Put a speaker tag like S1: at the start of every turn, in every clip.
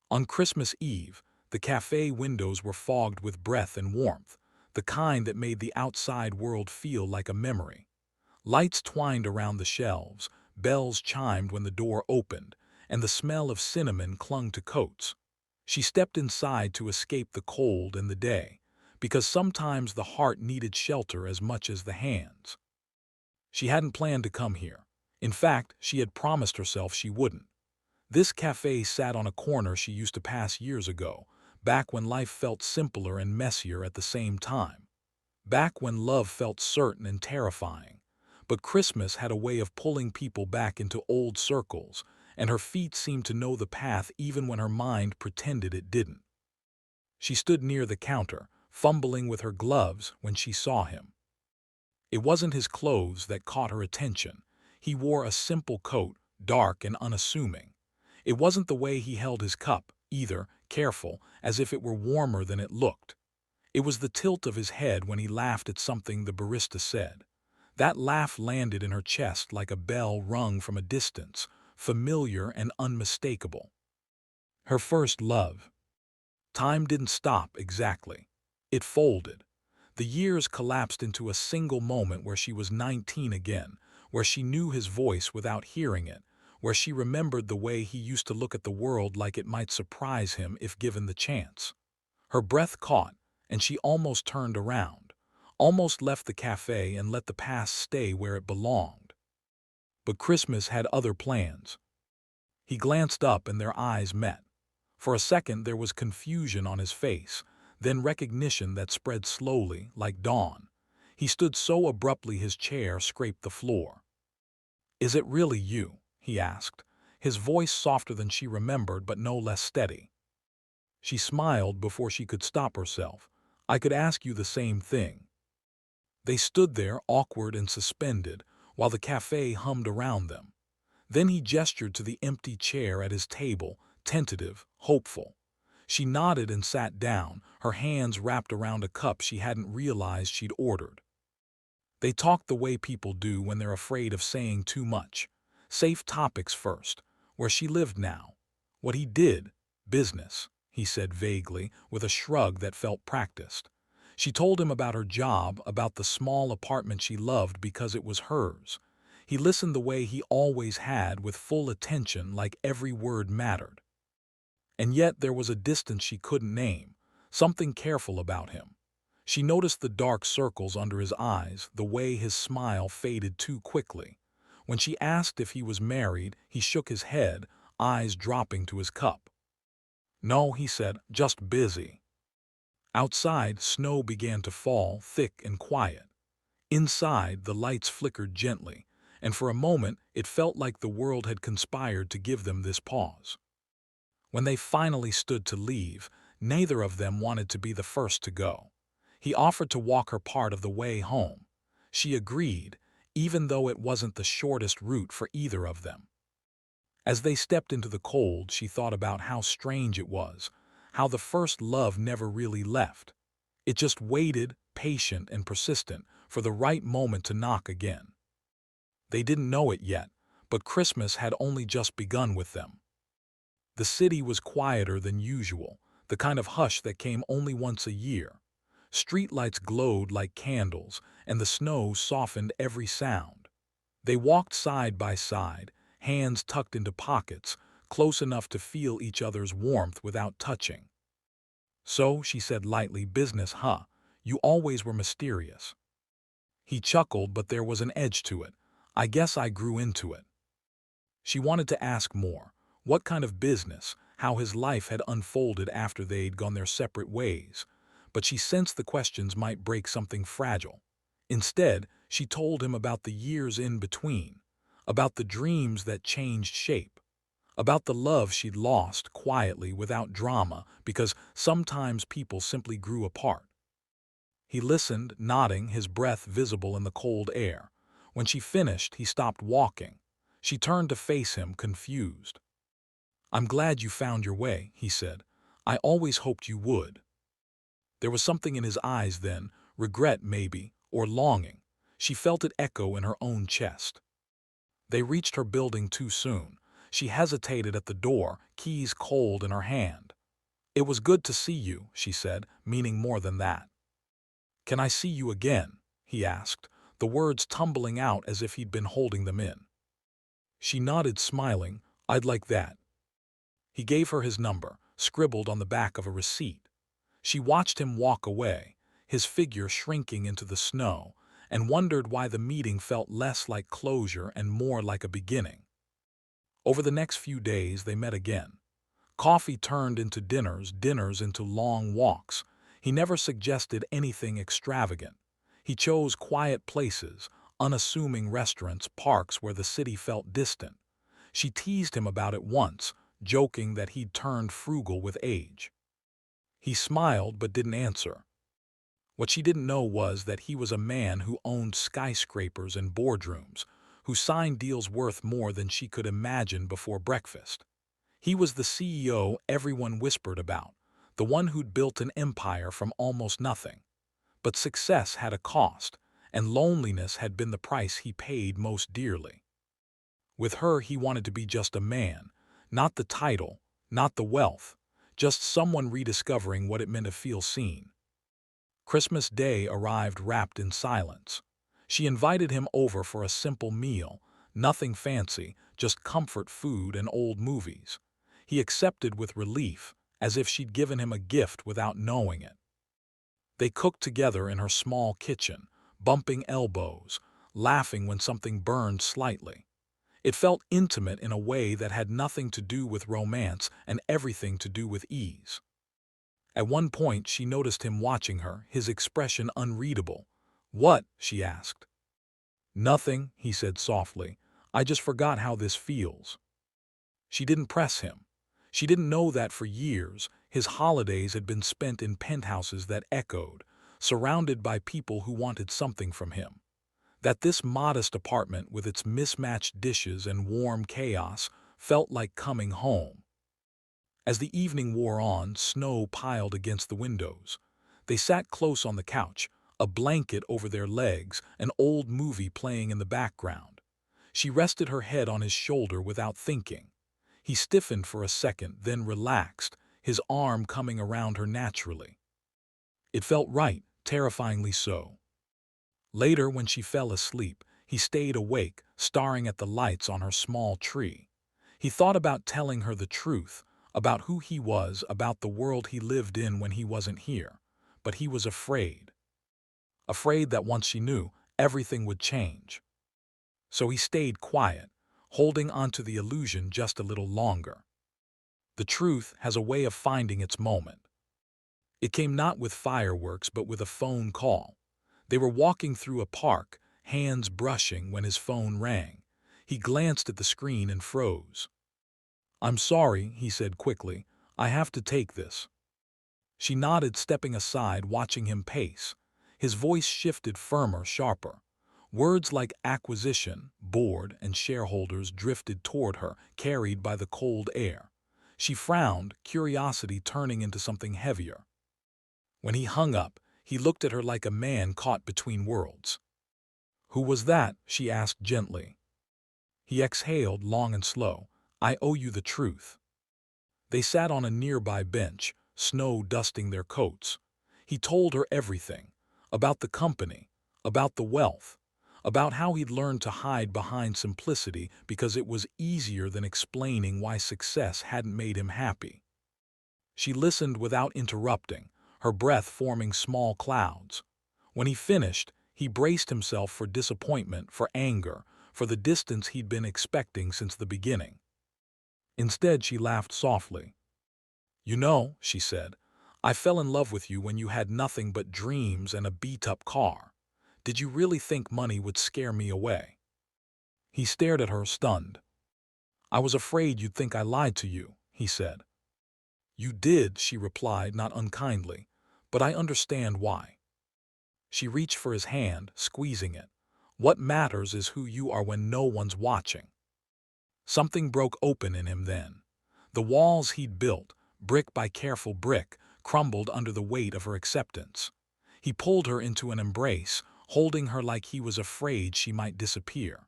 S1: On Christmas Eve, the cafe windows were fogged with breath and warmth, the kind that made the outside world feel like a memory. Lights twined around the shelves, bells chimed when the door opened, and the smell of cinnamon clung to coats. She stepped inside to escape the cold and the day, because sometimes the heart needed shelter as much as the hands. She hadn't planned to come here. In fact, she had promised herself she wouldn't. This cafe sat on a corner she used to pass years ago, back when life felt simpler and messier at the same time. Back when love felt certain and terrifying. But Christmas had a way of pulling people back into old circles, and her feet seemed to know the path even when her mind pretended it didn't. She stood near the counter, fumbling with her gloves when she saw him. It wasn't his clothes that caught her attention. He wore a simple coat, dark and unassuming. It wasn't the way he held his cup, either, careful, as if it were warmer than it looked. It was the tilt of his head when he laughed at something the barista said. That laugh landed in her chest like a bell rung from a distance, familiar and unmistakable. Her first love. Time didn't stop exactly. It folded. The years collapsed into a single moment where she was 19 again, where she knew his voice without hearing it, where she remembered the way he used to look at the world like it might surprise him if given the chance. Her breath caught, and she almost turned around, almost left the cafe and let the past stay where it belonged. But Christmas had other plans. He glanced up and their eyes met. For a second there was confusion on his face, then recognition that spread slowly, like dawn. He stood so abruptly his chair scraped the floor. "Is it really you?" he asked, his voice softer than she remembered but no less steady. She smiled before she could stop herself. "I could ask you the same thing." They stood there, awkward and suspended, while the cafe hummed around them. Then he gestured to the empty chair at his table, tentative, hopeful. She nodded and sat down, her hands wrapped around a cup she hadn't realized she'd ordered. They talked the way people do when they're afraid of saying too much. Safe topics first. Where she lived now. What he did. Business, he said vaguely, with a shrug that felt practiced. She told him about her job, about the small apartment she loved because it was hers. He listened the way he always had, with full attention, like every word mattered. And yet there was a distance she couldn't name, something careful about him. She noticed the dark circles under his eyes, the way his smile faded too quickly. When she asked if he was married, he shook his head, eyes dropping to his cup. "No," he said, "just busy." Outside, snow began to fall, thick and quiet. Inside, the lights flickered gently, and for a moment it felt like the world had conspired to give them this pause. When they finally stood to leave, neither of them wanted to be the first to go. He offered to walk her part of the way home. She agreed, even though it wasn't the shortest route for either of them. As they stepped into the cold, she thought about how strange it was, how the first love never really left. It just waited, patient and persistent, for the right moment to knock again. They didn't know it yet, but Christmas had only just begun with them. The city was quieter than usual, the kind of hush that came only once a year. Streetlights glowed like candles, and the snow softened every sound. They walked side by side, hands tucked into pockets, close enough to feel each other's warmth without touching. "So," she said lightly, "business, huh? You always were mysterious." He chuckled, but there was an edge to it. "I guess I grew into it." She wanted to ask more. What kind of business, how his life had unfolded after they'd gone their separate ways. But she sensed the questions might break something fragile. Instead, she told him about the years in between, about the dreams that changed shape, about the love she'd lost quietly without drama because sometimes people simply grew apart. He listened, nodding, his breath visible in the cold air. When she finished, he stopped walking. She turned to face him, confused. "I'm glad you found your way," he said. "I always hoped you would." There was something in his eyes then, regret maybe, or longing. She felt it echo in her own chest. They reached her building too soon. She hesitated at the door, keys cold in her hand. "It was good to see you," she said, meaning more than that. "Can I see you again?" he asked, the words tumbling out as if he'd been holding them in. She nodded, smiling. "I'd like that." He gave her his number, scribbled on the back of a receipt. She watched him walk away, his figure shrinking into the snow, and wondered why the meeting felt less like closure and more like a beginning. Over the next few days they met again. Coffee turned into dinners, dinners into long walks. He never suggested anything extravagant. He chose quiet places, unassuming restaurants, parks where the city felt distant. She teased him about it once, joking that he'd turned frugal with age. He smiled but didn't answer. What she didn't know was that he was a man who owned skyscrapers and boardrooms, who signed deals worth more than she could imagine before breakfast. He was the CEO everyone whispered about, the one who'd built an empire from almost nothing. But success had a cost, and loneliness had been the price he paid most dearly. With her, he wanted to be just a man, not the title, not the wealth, just someone rediscovering what it meant to feel seen. Christmas Day arrived wrapped in silence. She invited him over for a simple meal, nothing fancy, just comfort food and old movies. He accepted with relief, as if she'd given him a gift without knowing it. They cooked together in her small kitchen, bumping elbows, laughing when something burned slightly. It felt intimate in a way that had nothing to do with romance and everything to do with ease. At one point she noticed him watching her, his expression unreadable. "What?" she asked. "Nothing," he said softly. "I just forgot how this feels." She didn't press him. She didn't know that for years his holidays had been spent in penthouses that echoed, surrounded by people who wanted something from him. That this modest apartment with its mismatched dishes and warm chaos felt like coming home. As the evening wore on, snow piled against the windows. They sat close on the couch, a blanket over their legs, an old movie playing in the background. She rested her head on his shoulder without thinking. He stiffened for a second, then relaxed, his arm coming around her naturally. It felt right, terrifyingly so. Later, when she fell asleep, he stayed awake, staring at the lights on her small tree. He thought about telling her the truth, about who he was, about the world he lived in when he wasn't here. But he was afraid. Afraid that once she knew, everything would change. So he stayed quiet, holding onto the illusion just a little longer. The truth has a way of finding its moment. It came not with fireworks but with a phone call. They were walking through a park, hands brushing, when his phone rang. He glanced at the screen and froze. "I'm sorry," he said quickly. "I have to take this." She nodded, stepping aside, watching him pace. His voice shifted, firmer, sharper. Words like acquisition, board, and shareholders drifted toward her, carried by the cold air. She frowned, curiosity turning into something heavier. When he hung up, he looked at her like a man caught between worlds. "Who was that?" she asked gently. He exhaled, long and slow. "I owe you the truth." They sat on a nearby bench, snow dusting their coats. He told her everything, about the company, about the wealth, about how he'd learned to hide behind simplicity because it was easier than explaining why success hadn't made him happy. She listened without interrupting, her breath forming small clouds. When he finished, he braced himself for disappointment, for anger, for the distance he'd been expecting since the beginning. Instead, she laughed softly. "You know," she said, "I fell in love with you when you had nothing but dreams and a beat-up car. Did you really think money would scare me away?" He stared at her, stunned. "I was afraid you'd think I lied to you," he said. "You did," she replied, not unkindly, "but I understand why." She reached for his hand, squeezing it. "What matters is who you are when no one's watching." Something broke open in him then. The walls he'd built, brick by careful brick, crumbled under the weight of her acceptance. He pulled her into an embrace, holding her like he was afraid she might disappear.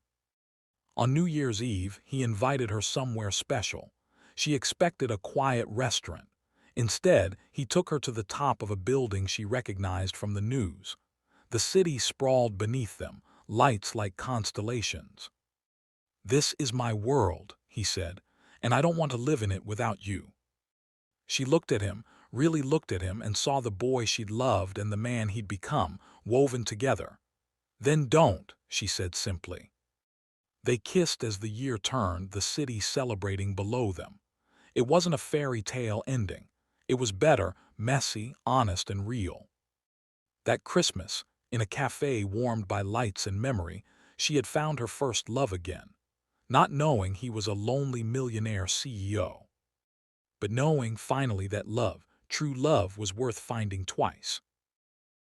S1: On New Year's Eve, he invited her somewhere special. She expected a quiet restaurant. Instead, he took her to the top of a building she recognized from the news. The city sprawled beneath them, lights like constellations. "This is my world," he said, "and I don't want to live in it without you." She looked at him, really looked at him, and saw the boy she'd loved and the man he'd become, woven together. "Then don't," she said simply. They kissed as the year turned, the city celebrating below them. It wasn't a fairy tale ending. It was better, messy, honest, and real. That Christmas, in a cafe warmed by lights and memory, she had found her first love again, not knowing he was a lonely millionaire CEO, but knowing finally that love, true love, was worth finding twice.